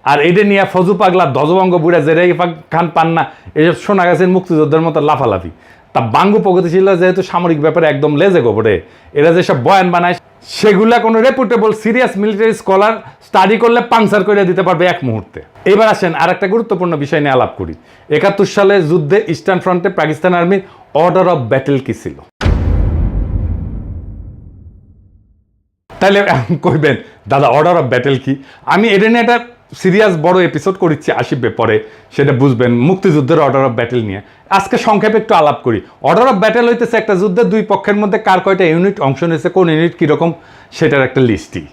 আর এটা নিয়ে ফজু পাগলা ধ্বজভঙ্গ বুড়া জেরাই খান পান্না এসব শোনা গেছে মুক্তিযোদ্ধার মতো লাফালাফি। তা বাঙ্গু প্রগতিশীল যেহেতু সামরিক ব্যাপারে একদম লেজে গোবরে, এরা যেসব বয়ান বানায় সেগুলা কোনো reputable serious military scholar study করলে পাংচার করে দিতে পারবে এক মুহূর্তে। এবার আসেন আর একটা গুরুত্বপূর্ণ বিষয় নিয়ে আলাপ করি। 71 সালে যুদ্ধে ইস্টার্ন ফ্রন্টে পাকিস্তান আর্মির অর্ডার অফ ব্যাটেল কি ছিল? তাহলে কইবেন দাদা অর্ডার অফ ব্যাটেল কি? আমি এটা নিয়ে একটা সিরিয়াস বড় এপিসোড করেছি, আসবে পরে, সেটা বুঝবেন মুক্তিযুদ্ধের অর্ডার অফ ব্যাটেল নিয়ে। আজকে সংক্ষেপে একটু আলাপ করি। অর্ডার অফ ব্যাটেল হইতেছে একটা যুদ্ধের দুই পক্ষের মধ্যে কার কয়টা ইউনিট অংশ নিয়েছে, কোন ইউনিট কীরকম সেটার একটা লিস্টই,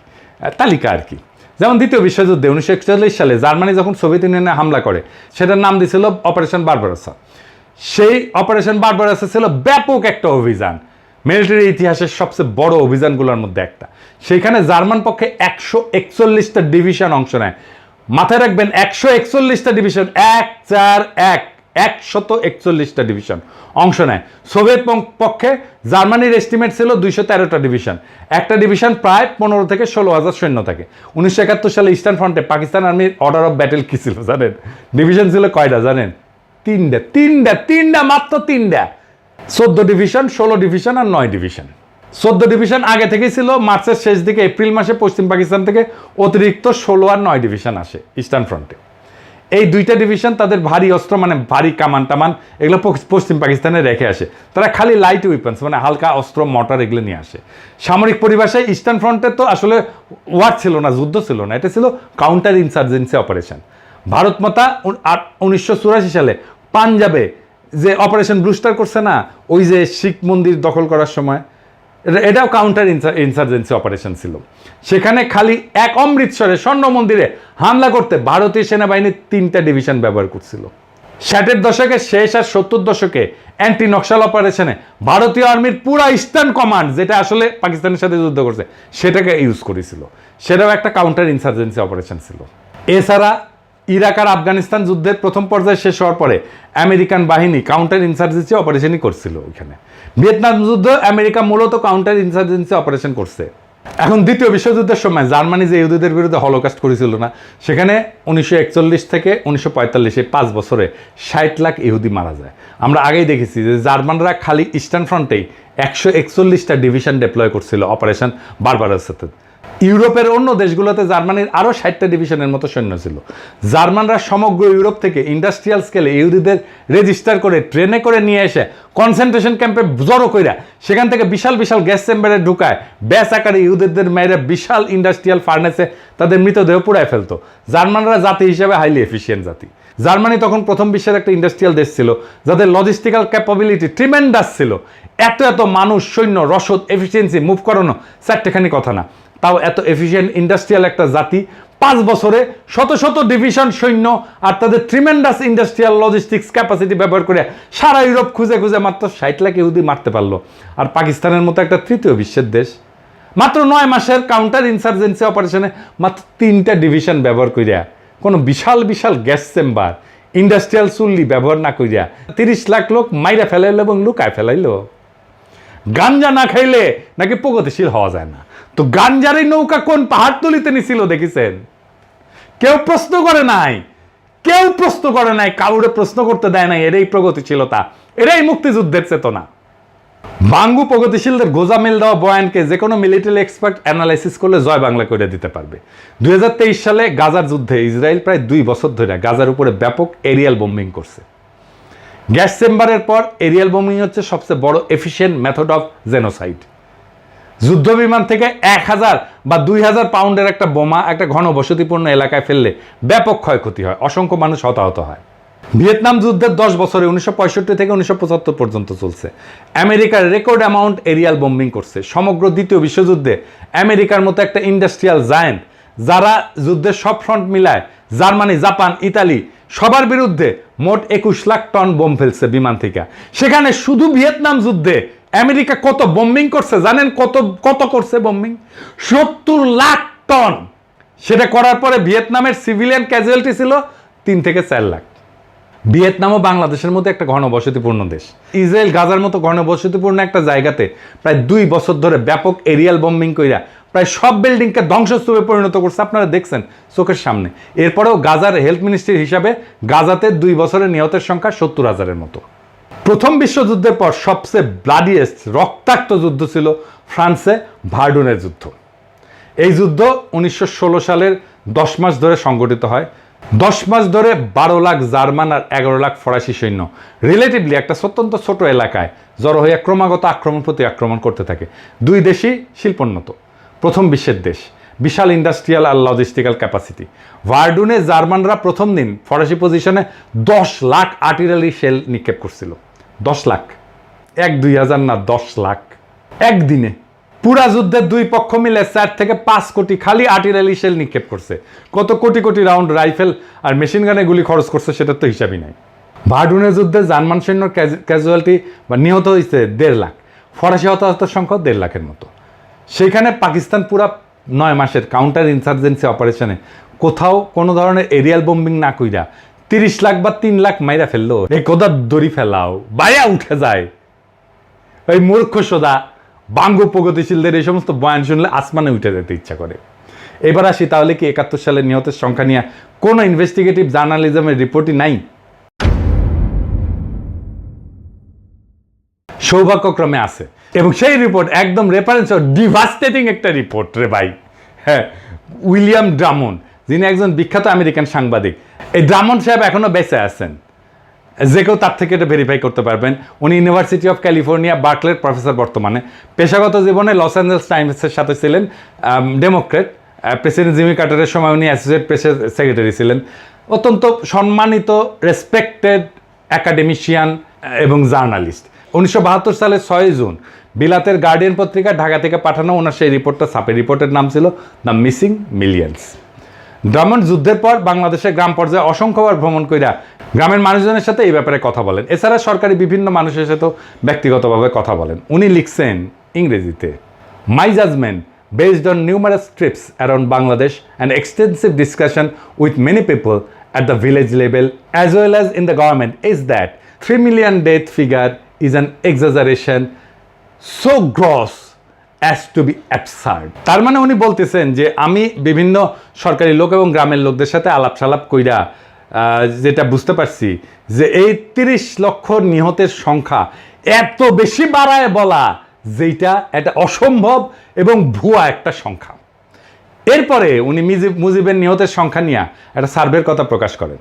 তালিকা আর কি। যেমন দ্বিতীয় বিশ্বযুদ্ধে 1941 সালে জার্মানি যখন সোভিয়েত ইউনিয়নে হামলা করে সেটার নাম দিয়েছিল অপারেশন বারবারোসা। সেই অপারেশন বারবারোসা ছিল ব্যাপক একটা অভিযান, মিলিটারি ইতিহাসের সবচেয়ে বড় অভিযানগুলোর মধ্যে একটা। সেইখানে জার্মান পক্ষে 141টা ডিভিশন অংশ নেয়। মাথায় রাখবেন 141টা ডিভিশন, 141টা ডিভিশন অংশ নেয়। সোভিয়েত পক্ষে জার্মানির এস্টিমেট ছিল 213টা ডিভিশন, একটা ডিভিশন প্রায় 15 থেকে 16,000 সৈন্য থাকে। 1971 সালে ইস্টার্ন ফ্রন্টে পাকিস্তান আর্মির অর্ডার অফ ব্যাটেল কি ছিল জানেন? ডিভিশন ছিল কয়টা জানেন? তিনটা, মাত্র 3টা। 14 ডিভিশন, 16 ডিভিশন আর 9 ডিভিশন। 14 ডিভিশন আগে থেকেই ছিল, মার্চের শেষ দিকে এপ্রিল মাসে পশ্চিম পাকিস্তান থেকে অতিরিক্ত 16 আর 9 ডিভিশন আসে ইস্টার্ন ফ্রন্টে। এই দুইটা ডিভিশন তাদের ভারী অস্ত্র মানে ভারী কামান টামান এগুলো পশ্চিম পাকিস্তানে রেখে আসে। তারা খালি লাইট উইপন্স মানে হালকা অস্ত্র মোটর এগুলো নিয়ে আসে। সামরিক পরিভাষায় ইস্টার্ন ফ্রন্টে তো আসলে ওয়ার ছিল না, যুদ্ধ ছিল না, এটা ছিল কাউন্টার ইনসার্জেন্সি অপারেশন। ভারত মাতা 1984 সালে পাঞ্জাবে যে অপারেশন ব্লুস্টার করছে না, ওই যে শিখ মন্দির দখল করার সময়, এটাও কাউন্টার ইনসার্জেন্সি অপারেশন ছিল। সেখানে খালি এক অমৃতসরে স্বর্ণ মন্দিরে হামলা করতে ভারতীয় সেনাবাহিনী 3টা ডিভিশন ব্যবহার করছিল। 60-এর দশকের শেষ আর 70 দশকে অ্যান্টি নকশাল অপারেশনে ভারতীয় আর্মির পুরা ইস্টার্ন কমান্ড, যেটা আসলে পাকিস্তানের সাথে যুদ্ধ করছে, সেটাকে ইউজ করেছিল। সেটাও একটা কাউন্টার ইনসার্জেন্সি অপারেশন ছিল। এছাড়া ইরাক আর আফগানিস্তান যুদ্ধের প্রথম পর্যায়ে শেষ হওয়ার পরে আমেরিকান বাহিনী কাউন্টার ইনসার্জেন্সি অপারেশনই করছিল ওইখানে। ভিয়েতনাম যুদ্ধ আমেরিকা মূলত কাউন্টার ইনসার্জেন্সি অপারেশন করছে। এখন দ্বিতীয় বিশ্বযুদ্ধের সময় জার্মানি যে ইহুদিদের বিরুদ্ধে হলোকাস্ট করেছিল না, সেখানে 1941 থেকে 1945 এই 5 বছরে 60 লাখ ইহুদি মারা যায়। আমরা আগেই দেখেছি যে জার্মানরা খালি ইস্টার্ন ফ্রন্টেই 141টা ডিভিশন ডেপ্লয় করছিল অপারেশন বারবারাসেতে। ইউরোপের অন্য দেশগুলোতে জার্মানির আরও 60টা ডিভিশনের মতো সৈন্য ছিল। জার্মানরা সমগ্র ইউরোপ থেকে ইন্ডাস্ট্রিয়াল স্কেলে ইহুদিদের রেজিস্টার করে ট্রেনে করে নিয়ে এসে কনসেন্ট্রেশন ক্যাম্পে জড়ো কইরা সেখান থেকে বিশাল বিশাল গ্যাস চেম্বারে ঢুকায় ব্যাস আকারে ইহুদিদের মেয়েরা বিশাল ইন্ডাস্ট্রিয়াল ফার্নেসে তাদের মৃতদেহ পুড়ায় ফেলতো। জার্মানরা জাতি হিসেবে হাইলি এফিসিয়েন্ট জাতি। জার্মানি তখন প্রথম বিশ্বের একটা ইন্ডাস্ট্রিয়াল দেশ ছিল, যাদের লজিস্টিক্যাল ক্যাপাবিলিটি ট্রিমেন্ডাস ছিল। এত এত মানুষ, সৈন্য, রসদ, এফিসিয়েন্সি মুভ করানো চারটেখানি কথা না। তাও এত এফিসিয়েন্ট ইন্ডাস্ট্রিয়াল একটা জাতি 5 বছরে শত শত ডিভিশন সৈন্য আর তাদের ট্রিমেন্ডাস ইন্ডাস্ট্রিয়াল লজিস্টিক্স ক্যাপাসিটি ব্যবহার করে সারা ইউরোপ খুঁজে খুঁজে মাত্র 60 লাখ ইহুদি মারতে পারলো। আর পাকিস্তানের মতো একটা তৃতীয় বিশ্বের দেশ মাত্র 9 মাসের কাউন্টার ইনসার্জেন্সি অপারেশনে মাত্র 3টা ডিভিশন ব্যবহার করিয়া, কোনো বিশাল বিশাল গ্যাস চেম্বার, ইন্ডাস্ট্রিয়াল চুল্লি ব্যবহার না করিয়া 30 লাখ লোক মাইরা ফেলাইলো এবং লুকায় ফেলাইলো। গাঞ্জা না খাইলে নাকি প্রগতিশীল হওয়া যায় না। তো গাঞ্জার এই নৌকা কোন পাহাড়তলিতে নিছিল দেখেছেন? কেউ প্রশ্ন করে নাই, কেউ প্রশ্ন করে নাই, কাউরে প্রশ্ন করতে দেয় নাই। এরাই প্রগতিশীলতা, এরাই মুক্তিযুদ্ধের চেতনা। বাঙ্গু প্রগতিশীলদের গোজামিল দেওয়া বয়ানকে যে কোনো মিলিটারি এক্সপার্ট অ্যানালাইসিস করলে জয় বাংলা করে দিতে পারবে। 2023 সালে গাজার যুদ্ধে ইসরায়েল প্রায় 2 বছর ধরে গাজার উপরে ব্যাপক এরিয়াল বোম্বিং করছে। গ্যাস চেম্বারের পর এরিয়াল বোমিং হচ্ছে সবচেয়ে বড় এফিশিয়েন্ট মেথড অফ জেনোসাইড। যুদ্ধ বিমান থেকে 1000 বা 2000 পাউন্ডের একটা বোমা একটা ঘনবসতিপূর্ণ এলাকায় ফেললে ব্যাপক ক্ষয়ক্ষতি হয়, অসংখ্য মানুষ হতাহত হয়। ভিয়েতনাম যুদ্ধের 10 বছরে 1965 থেকে 1975 পর্যন্ত চলছে। আমেরিকার রেকর্ড অ্যামাউন্ট এরিয়াল বোম্বিং করছে। সমগ্র দ্বিতীয় বিশ্বযুদ্ধে আমেরিকার মতো একটা ইন্ডাস্ট্রিয়াল জায়ান্ট, যারা যুদ্ধের সব ফ্রন্ট মিলায় জার্মানি, জাপান, ইতালি সবার বিরুদ্ধে মোট 21 লাখ টন বোম ফেলছে বিমান থেকে। সেখানে শুধু ভিয়েতনাম যুদ্ধে আমেরিকা কত বোম্বিং করছে জানেন? কত করছে বোম্বিং? 70 লাখ টন। সেটা করার পরে ভিয়েতনামের সিভিলিয়ান ক্যাজুয়ালিটি ছিল 3 থেকে 4 লাখ। ভিয়েতনামও বাংলাদেশের মতো একটা ঘনবসতিপূর্ণ দেশ। ইসরায়েল গাজার মতো ঘনবসতিপূর্ণ একটা জায়গাতে প্রায় 2 বছর ধরে ব্যাপক এরিয়াল বোম্বিং কইরা প্রায় সব বিল্ডিংকে ধ্বংসস্তূপে পরিণত করছে, আপনারা দেখছেন চোখের সামনে। এরপরেও গাজার হেলথ মিনিস্ট্রি হিসাবে গাজাতে 2 বছরে নিহতের সংখ্যা 70,000-এর মতো। প্রথম বিশ্বযুদ্ধের পর সবচেয়ে ব্লাডিয়েস্ট রক্তাক্ত যুদ্ধ ছিল ফ্রান্সে ভার্ডুনের যুদ্ধ। এই যুদ্ধ 1916 সালের 10 মাস ধরে সংগঠিত হয়। 10 মাস ধরে 12 লাখ জার্মান আর 11 লাখ ফরাসি সৈন্য রিলেটিভলি একটা অত্যন্ত ছোট এলাকায় জড়ো হয়ে ক্রমাগত আক্রমণ প্রতি আক্রমণ করতে থাকে। 2 দেশই শিল্পোন্নত, প্রথম বিশ্বের দেশ, বিশাল ইন্ডাস্ট্রিয়াল আর লজিস্টিক্যাল ক্যাপাসিটি। ভার্ডুনে জার্মানরা প্রথম দিন ফরাসি পজিশনে 10 লাখ আর্টিলারি শেল নিক্ষেপ করছিল। 10 লাখ, 1-2 হাজার না, 10 লাখ একদিনে। পুরা যুদ্ধের 2 পক্ষ মিলে 4 থেকে 5 কোটি খালি আর্টিলারি শেল নিক্ষেপ করছে। কত কোটি কোটি রাউন্ড রাইফেল আর মেশিন গানে গুলি খরচ করছে সেটার তো হিসাবই নাই। ভার্ডুনের যুদ্ধে জার্মান সৈন্যর ক্যাজুয়ালিটি বা নিহত হয়েছে 1.5 লাখ, ফরাসি হতাহতের সংখ্যা 1.5 লাখের মতো। সেখানে পাকিস্তান পুরা 9 মাসের কাউন্টার ইনসার্জেন্সি অপারেশনে কোথাও কোনো ধরনের এরিয়াল বোম্বিং না কইরা 30 লাখ বা 3 লাখ মাইরা ফেললো। এই কোদা দড়ি ফেলাও বাইয়া উঠে যায়। ওই মূর্খ সোদা বাঙ্গু প্রগতিশীলদের এই সমস্ত বয়ান শুনলে আসমানে উঠে যেতে ইচ্ছা করে। এবার আসি, তাহলে কি 71 সালের নিহতের সংখ্যা নিয়ে কোনো ইনভেস্টিগেটিভ জার্নালিজমের রিপোর্টই নাই? সৌভাগ্যক্রমে আছে, এবং সেই রিপোর্ট একদম রেফারেন্স ডিভাস্টেটিং একটা রিপোর্ট রে ভাই। হ্যাঁ, উইলিয়াম ড্রামন্ড যিনি একজন বিখ্যাত আমেরিকান সাংবাদিক। এই ড্রামন্ড সাহেব এখনও বেঁচে আছেন, যে কেউ তার থেকে এটা ভেরিফাই করতে পারবেন। উনি ইউনিভার্সিটি অফ ক্যালিফোর্নিয়া বার্কলের প্রফেসর বর্তমানে। পেশাগত জীবনে লস অ্যাঞ্জেলস টাইমসের সাথে ছিলেন ডেমোক্রেট। প্রেসিডেন্ট জিমি কার্টারের সময় উনি অ্যাসোসিয়েট প্রেসের সেক্রেটারি ছিলেন। অত্যন্ত সম্মানিত রেসপেক্টেড একাডেমিশিয়ান এবং জার্নালিস্ট। 1972 সালের 6 জুন বিলাতের গার্ডিয়ান পত্রিকা ঢাকা থেকে পাঠানো ওনার সেই রিপোর্টটা ছাপে। রিপোর্টের নাম ছিল দ্য মিসিং মিলিয়ন্স। ড্রামন্ড যুদ্ধের পর বাংলাদেশের গ্রাম পর্যায়ে অসংখ্যবার ভ্রমণ কইরা গ্রামের মানুষজনের সাথে এই ব্যাপারে কথা বলেন। এছাড়া সরকারি বিভিন্ন মানুষের সাথেও ব্যক্তিগতভাবে কথা বলেন। উনি লিখছেন ইংরেজিতে, মাই judgement based on numerous trips around Bangladesh and extensive discussion with many people at the village level as well as in the government is that 3 million death figure is an exaggeration so gross as to be absurd. তার মানে উনি বলতেছেন যে আমি বিভিন্ন সরকারি লোক এবং গ্রামের লোকদের সাথে আলাপ সালাপ কইরা যেটা বুঝতে পারছি যে এই 30 লক্ষ নিহতের সংখ্যা এত বেশি বাড়ায় বলা যেটা এটা অসম্ভব এবং ভুয়া একটা সংখ্যা। এরপরে উনি মুজিবের নিহতের সংখ্যা নিয়ে একটা সার্ভের কথা প্রকাশ করেন।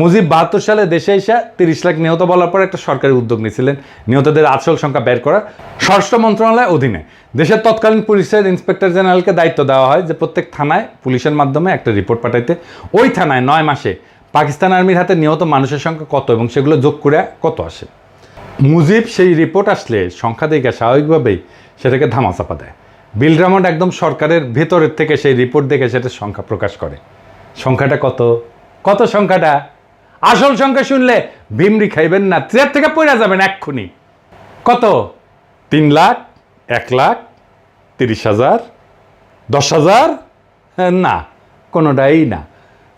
মুজিব 72 সালে দেশে এসে 30 লাখ নিহত বলার পর একটা সরকারি উদ্যোগ নিয়েছিলেন নিহতদের আসল সংখ্যা বের করা। স্বরাষ্ট্র মন্ত্রণালয়ের অধীনে দেশের তৎকালীন পুলিশের ইন্সপেক্টর জেনারেলকে দায়িত্ব দেওয়া হয় যে প্রত্যেক থানায় পুলিশের মাধ্যমে একটা রিপোর্ট পাঠাইতে। ওই থানায় 9 মাসে পাকিস্তান আর্মির হাতে নিহত মানুষের সংখ্যা কত এবং সেগুলো যোগ করে কত আসে। মুজিব সেই রিপোর্ট আসলে সংখ্যা দেখে স্বাভাবিকভাবেই সেটাকে ধামাচাপা দেয়। বিল ড্রামন্ড একদম সরকারের ভেতরের থেকে সেই রিপোর্ট দেখে সেটা সংখ্যা প্রকাশ করে। সংখ্যাটা কত? কত সংখ্যাটা? আসল সংখ্যা শুনলে ভিমরি খাইবেন না, চেয়ার থেকে পড়ে যাবেন এক্ষুনি। কত? 3 লাখ, 1 লাখ, 30,000, 10,000? না, কোনোটাই না।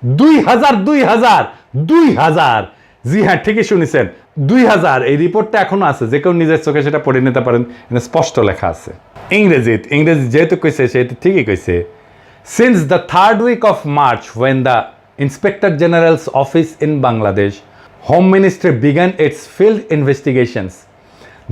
2,000, 2,000, 2,000। জি হ্যাঁ, ঠিকই শুনেছেন, 2,000। এই রিপোর্টটা এখনো আছে, যে কেউ নিজের চোখে সেটা পড়ে নিতে পারেন, স্পষ্ট লেখা আছে। ইংরেজি যেহেতু কইছে সেহেতু ঠিকই কইছে। Since the 3rd week of March when the Inspector General's office in Bangladesh Home Ministry began its field investigations,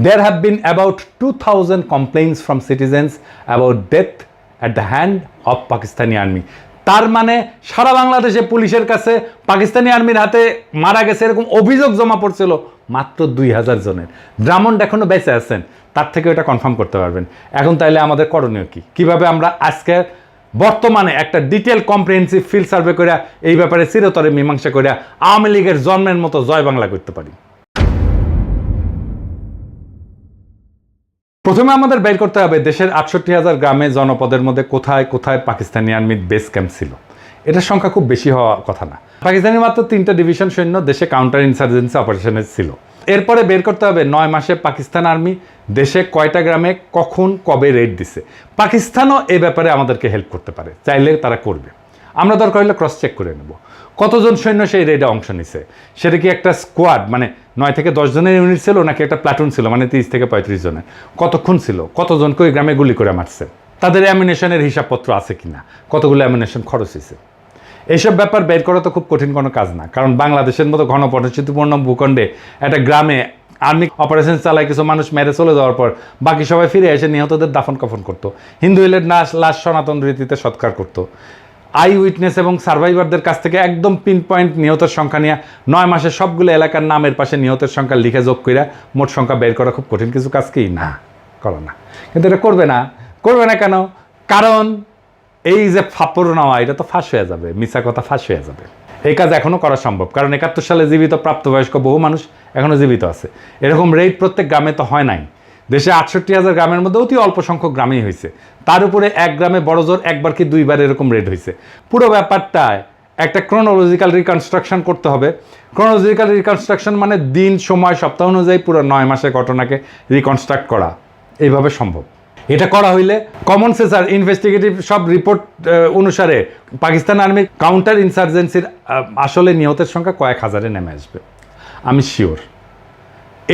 there have been about 2,000 complaints from citizens about death at the hand of Pakistani army. তার মানে সারা বাংলাদেশে পুলিশের কাছে পাকিস্তানি আর্মির হাতে মারা গেছে এরকম অভিযোগ জমা পড়ছিল মাত্র 2,000 জনের। ড্রামন্ড এখনো বেঁচে আছেন, তার থেকে এটা কনফার্ম করতে পারবেন। এখন তাইলে আমাদের করণীয় কি? কিভাবে আমরা আজকে বর্তমানে একটা ডিটেল কম্প্রিহেন্সিভ ফিল্ড সার্ভে করে এই ব্যাপারে চিরতরে মীমাংসা করে আওয়ামী লীগের জন্মের মতো জয় বাংলা করতে পারি? প্রথমে আমাদের বের করতে হবে দেশের 68,000 গ্রামে জনপদের মধ্যে কোথায় কোথায় পাকিস্তানি আর্মির বেস ক্যাম্প ছিল। এটার সংখ্যা খুব বেশি হওয়া কথা না। পাকিস্তানি মাত্র 3টা ডিভিশন সৈন্য দেশে কাউন্টার ইনসার্জেন্সি অপারেশনে ছিল। এরপরে বের করতে হবে 9 মাসে পাকিস্তান আর্মি দেশে কয়টা গ্রামে কখন কবে রেড দিছে। পাকিস্তানও এই ব্যাপারে আমাদেরকে হেল্প করতে পারে, চাইলে তারা করবে। আমরা দরকার হলে ক্রস চেক করে নেব কতজন সৈন্য সেই রেডে অংশ নিছে। সেটা কি একটা স্কোয়াড মানে 9 থেকে 10 জনের ইউনিট ছিল, নাকি একটা প্লাটুন ছিল মানে 30 থেকে 35 জনের? কতক্ষণ ছিল, কতজনকে ওই গ্রামে গুলি করে মারছে, তাদের অ্যামিনেশনের হিসাবপত্র আছে কিনা, কতগুলো অ্যামিনেশন খরচ হয়েছে। এইসব ব্যাপার বের করা তো খুব কঠিন কোনো কাজ না, কারণ বাংলাদেশের মতো ঘন পরিচিতিপূর্ণ ভূখণ্ডে একটা গ্রামে আর্মি অপারেশন চালায় কিছু মানুষ মেরে চলে যাওয়ার পর বাকি সবাই ফিরে এসে নিহতদের দাফন কাফন করতো। হিন্দু হইলে লাশ সনাতন রীতিতে সৎকার করতো। আই উইটনেস এবং সার্ভাইভারদের কাছ থেকে একদম পিন পয়েন্ট নিহতের সংখ্যা নিয়ে 9 মাসে সবগুলো এলাকার নামের পাশে নিহতের সংখ্যা লিখে যোগ করে মোট সংখ্যা বের করা খুব কঠিন কিছু কাজ কি না, করো না। কিন্তু এটা করবে না কেন? কারণ এই যে ফাপড় নেওয়া এটা তো ফাঁস হয়ে যাবে, মিছা কথা ফাঁস হয়ে যাবে। এই কাজ এখনও করা সম্ভব, কারণ 71 সালে জীবিত প্রাপ্তবয়স্ক বহু মানুষ এখনও জীবিত আছে। এরকম রেড প্রত্যেক গ্রামে তো হয় নাই। দেশে 68,000 গ্রামের মধ্যে অতি অল্প সংখ্যক গ্রামেই হয়েছে। তার উপরে এক গ্রামে বড় জোর একবার কি 2বার এরকম রেড হয়েছে। পুরো ব্যাপারটায় একটা ক্রোনোলজিক্যাল রিকনস্ট্রাকশন করতে হবে। ক্রোনোলজিক্যাল রিকনস্ট্রাকশন মানে দিন, সময়, সপ্তাহ অনুযায়ী পুরো 9 মাসের ঘটনাকে রিকনস্ট্রাক্ট করা এইভাবে সম্ভব। এটা করা হইলে কমন সেন্সার ইনভেস্টিগেটিভ সব রিপোর্ট অনুসারে পাকিস্তান আর্মির কাউন্টার ইনসার্জেন্সির আসলে নিহতের সংখ্যা কয়েক হাজারে নেমে আসবে, আমি শিওর।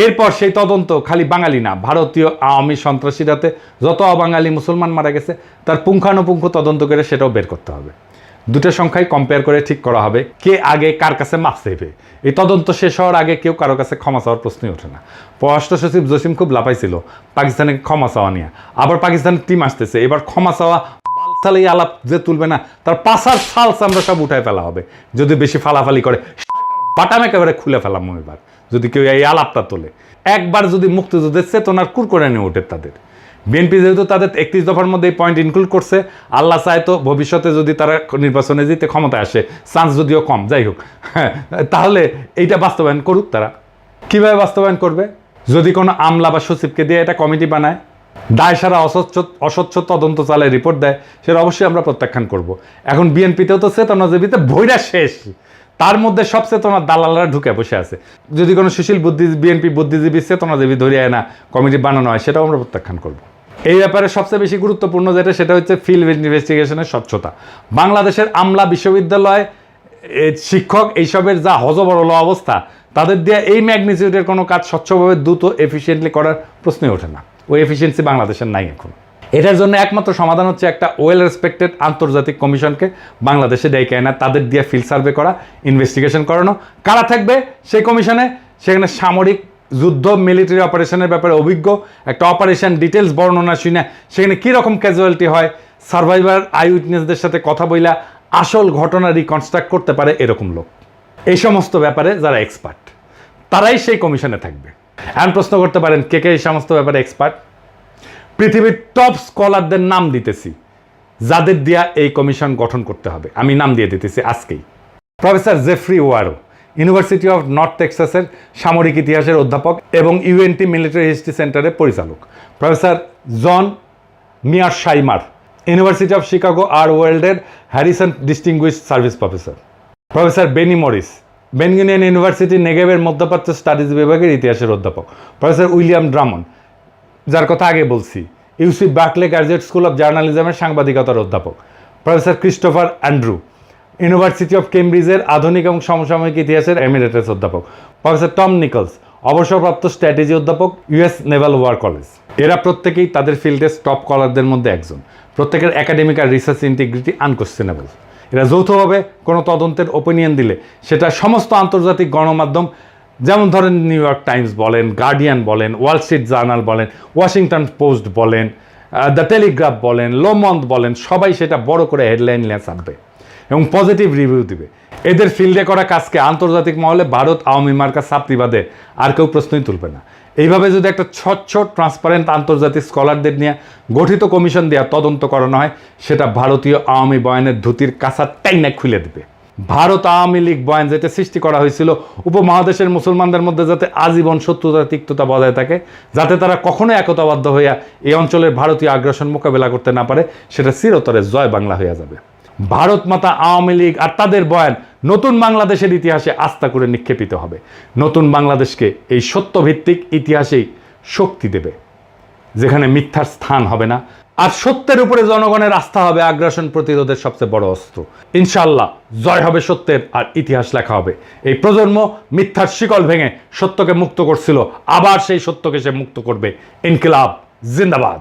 এরপর সেই তদন্ত খালি বাঙালি না, ভারতীয় আওয়ামী সন্ত্রাসীরাতে যত অবাঙালি মুসলমান মারা গেছে তার পুঙ্খানুপুঙ্খ তদন্ত করে সেটাও বের করতে হবে। দুটো সংখ্যাই কম্পেয়ার করে ঠিক করা হবে কে আগে কার কাছে মাপ চাইবে। এই তদন্ত শেষ হওয়ার আগে কেউ কারো কাছে ক্ষমা চাওয়ার প্রশ্নই ওঠে না। পররাষ্ট্র সচিব জসিম খুব লাফাইছিল পাকিস্তানে ক্ষমা চাওয়া নিয়ে। আবার পাকিস্তানের টিম আসতেছে, এবার ক্ষমা চাওয়া তাহলে এই আলাপ যে তুলবে না তার পাশার ফালস আমরা সব উঠায় ফেলা হবে যদি বেশি ফালাফালি করে, বাটাম একেবারে খুলে ফেলাম এবার যদি কেউ এই আলাপটা তোলে। একবার যদি মুক্তিযুদ্ধের চেতনার কুর করে নিয়ে ওঠে তাদের, বিএনপি যেহেতু তাদের 31 দফার মধ্যে এই পয়েন্ট ইনক্লুড করছে, আল্লাহ চায় তো ভবিষ্যতে যদি তারা নির্বাচনে জিতে ক্ষমতায় আসে, চান্স যদিও কম, যাই হোক, হ্যাঁ, তাহলে এইটা বাস্তবায়ন করুক। তারা কিভাবে বাস্তবায়ন করবে? যদি কোনো আমলা বা সচিবকে দিয়ে এটা কমিটি বানায়, দায় সারা অস্বচ্ছ তদন্ত চালায় রিপোর্ট দেয়, সেটা অবশ্যই আমরা প্রত্যাখ্যান করব। এখন বিএনপিতেও তো চেতনাজীবীতে ভৈরা শেষ, তার মধ্যে সব চেতনার দালালরা ঢুকে বসে আছে। যদি কোনো সুশীল বিএনপি বুদ্ধিজীবী চেতনাজীবী ধরিয়ে না কমিটি বানানো হয়, সেটাও আমরা প্রত্যাখ্যান করব। এই ব্যাপারে সবচেয়ে বেশি গুরুত্বপূর্ণ যেটা, সেটা হচ্ছে ফিল্ড ইনভেস্টিগেশনের স্বচ্ছতা। বাংলাদেশের আমলা, বিশ্ববিদ্যালয়, শিক্ষক, এইসবের যা হজবরল অবস্থা, তাদের দিয়ে এই ম্যাগনিটিউডের কোনো কাজ স্বচ্ছভাবে দ্রুত এফিসিয়েন্টলি করার প্রশ্নই ওঠে না। ওই এফিসিয়েন্সি বাংলাদেশের নাই এখন। এটার জন্য একমাত্র সমাধান হচ্ছে একটা ওয়েল রেসপেক্টেড আন্তর্জাতিক কমিশনকে বাংলাদেশে ডেকে আনা, তাদের দিয়ে ফিল্ড সার্ভে করা, ইনভেস্টিগেশন করানো। কারা থাকবে সেই কমিশনে? সেখানে সামরিক যুদ্ধ, মিলিটারি অপারেশনের ব্যাপারে অভিজ্ঞ, একটা অপারেশন ডিটেলস বর্ণনা শুনে সেখানে কীরকম ক্যাজুয়ালিটি হয়, সার্ভাইভার আই উইটনেসদের সাথে কথা বইলা আসল ঘটনা রিকনস্ট্রাক্ট করতে পারে এরকম লোক। এই সমস্ত ব্যাপারে যারা এক্সপার্ট, তারাই সেই কমিশনে থাকবে। এখন প্রশ্ন করতে পারেন কে কে এই সমস্ত ব্যাপারে এক্সপার্ট? পৃথিবীর টপ স্কলারদের নাম দিতেছি, যাদের দিয়া এই কমিশন গঠন করতে হবে। আমি নাম দিয়ে দিতেছি আজকেই। Professor Jeffrey Wawro, university of north টেক্সাসের সামরিক ইতিহাসের অধ্যাপক এবং ইউএনটি মিলিটারি হিস্ট্রি সেন্টারের পরিচালক। Professor John Mearsheimer, university of Chicago আর ওয়ার্ল্ডের Harrison distinguished service professor. Professor Benny Morris, Ben Gurion university নেগেভের মধ্যপ্রাচ্য স্টাডিজ বিভাগের ইতিহাসের অধ্যাপক। প্রফেসর উইলিয়াম ড্রামন্ড, যার কথা আগে বলছি, UC Berkeley graduate school of জার্নালিজমের সাংবাদিকতার অধ্যাপক। Professor Christopher Andrew, university of কেমব্রিজের আধুনিক এবং সমসাময়িক ইতিহাসের এমিরেটাস অধ্যাপক। প্রফেসর টম নিকলস, অবসরপ্রাপ্ত স্ট্র্যাটেজি অধ্যাপক, ইউএস নেভাল ওয়ার কলেজ। এরা প্রত্যেকেই তাদের ফিল্ডের টপ স্কলারদের মধ্যে একজন। প্রত্যেকের একাডেমিক আর রিসার্চ ইন্টিগ্রিটি আনকোয়েশ্চেনেবল। এরা যৌথভাবে কোনো তদন্তের ওপিনিয়ন দিলে সেটা সমস্ত আন্তর্জাতিক গণমাধ্যম, যেমন ধরেন নিউ ইয়র্ক টাইমস বলেন, গার্ডিয়ান বলেন, ওয়াল স্ট্রিট জার্নাল বলেন, ওয়াশিংটন পোস্ট বলেন, দ্য টেলিগ্রাফ বলেন, লোমন্দ বলেন, সবাই সেটা বড় করে হেডলাইন নিয়ে ছাপবে এবং পজিটিভ রিভিউ দিবে। এদের ফিল্ডে করা কাজকে আন্তর্জাতিক মহলে ভারত আওয়ামী মার্কা ছাপতি বাদে আর কেউ প্রশ্নই তুলবে না। এইভাবে যদি একটা স্বচ্ছ ট্রান্সপারেন্ট আন্তর্জাতিক স্কলারদের নিয়ে গঠিত কমিশন দেওয়া তদন্ত করানো হয়, সেটা ভারতীয় আওয়ামী বয়ানের ধুতির কাঁচা টাইনা খুলে দেবে। ভারত আওয়ামী লীগ বয়ান যেটা সৃষ্টি করা হয়েছিল উপমহাদেশের মুসলমানদের মধ্যে যাতে আজীবন শত্রুতা তিক্ততা বজায় থাকে, যাতে তারা কখনো একতাবদ্ধ হইয়া এই অঞ্চলের ভারতীয় আগ্রাসন মোকাবেলা করতে না পারে, সেটা চিরতরে জয় বাংলা হইয়া যাবে। ভারত মাতা আওয়ামী লীগ আর তাদের বয়ান নতুন বাংলাদেশের ইতিহাসে আস্থা করে নিক্ষেপিত হবে। নতুন বাংলাদেশকে এই সত্যভিত্তিক ইতিহাসেই শক্তি দেবে, যেখানে মিথ্যার স্থান হবে না, আর সত্যের উপরে জনগণের আস্থা হবে আগ্রাসন প্রতিরোধের সবচেয়ে বড় অস্ত্র। ইনশাআল্লাহ জয় হবে সত্যের, আর ইতিহাস লেখা হবে। এই প্রজন্ম মিথ্যার শিকল ভেঙে সত্যকে মুক্ত করছিল, আবার সেই সত্যকে সে মুক্ত করবে। ইনকিলাব জিন্দাবাদ।